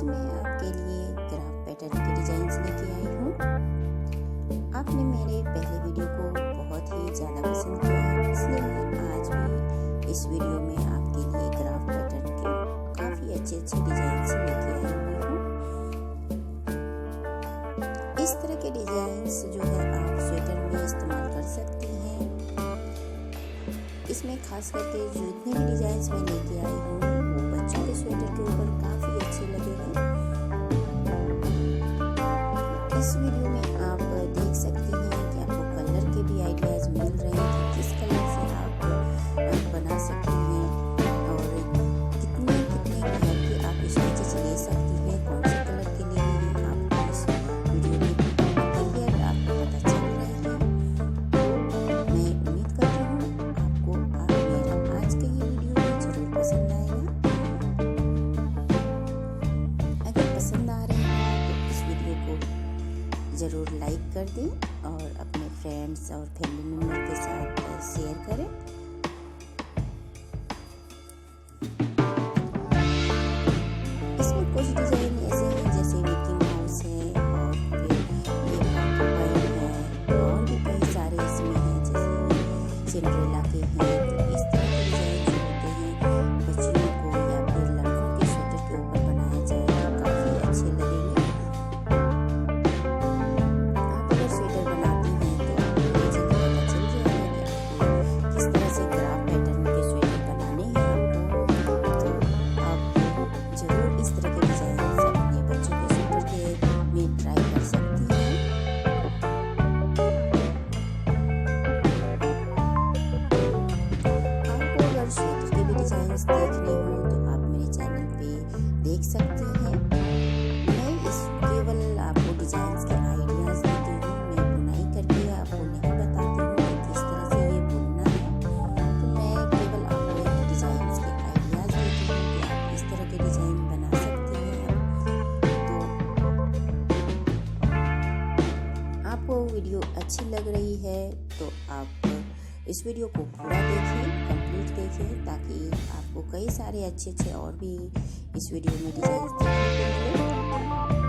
आज मैं आपके लिए क्राफ्ट पैटर्न के डिजाइन्स लेके आई हूँ। आपने मेरे पहले वीडियो को बहुत ही ज़्यादा पसंद किया है, इसलिए मैं आज भी इस वीडियो में आपके लिए क्राफ्ट पैटर्न के काफ़ी अच्छे डिजाइन्स लेके आई हुई हूँ। इस तरह के डिजाइन्स जो है आप स्वेटर में इस्तेमाल कर सकती हैं। इसमें खास करके जितने भी डिजाइन्स मैं लेके आई हूँ वो बच्चों के स्वेटर के ऊपर काफ़ी अच्छे लगेंगे। इस वीडियो में आप देख सकती हैं कि आपको कलर के भी आइडियाज़ मिल रहे हैं कि किस कलर से आप बना सकती हैं और कितने कलर के आप स्केचेस ले सकती हैं, कौन से कलर के लिए हैं आपको इस वीडियो में क्लियर आपको पता चल रहा है। मैं उम्मीद करती हूँ आपको मेरा आज का ये वीडियो ज़रूर पसंद आएगा। अगर पसंद आ रहे हैं तो इस वीडियो को ज़रूर लाइक कर दें और अपने फ्रेंड्स और फैमिली मेम्बर के साथ शेयर करें। इसमें कुछ डिज़ाइन ऐसे हैं जैसे मिकी माउस है और फिर ये बर्ड है और भी कई सारे इसमें हैं जैसे सिंड्रेला के हैं। तो इस तरह के डिज़ाइन जो होते हैं बच्चियों को या फिर लड़कों के स्वेटर के ऊपर बनाया जाए तो काफ़ी अच्छे लगेंगे। देखने हो तो आप मेरे चैनल पे देख सकते हैं। मैं इस केवल आपको डिजाइन्स के आइडियाज़ देती हूँ, मैं बुनाई करके आपको नहीं बताती हूँ कि किस तरह से ये बुनना है। तो मैं केवल आपको डिजाइन्स के आइडियाज़ देती हूँ कि आप इस तरह के डिज़ाइन बना सकती हैं। तो आपको वीडियो अच्छी लग रही है तो आप इस वीडियो को पूरा देखें, कंप्लीट देखें, ताकि आपको कई सारे अच्छे और भी इस वीडियो में डिजाइन देखने को मिले।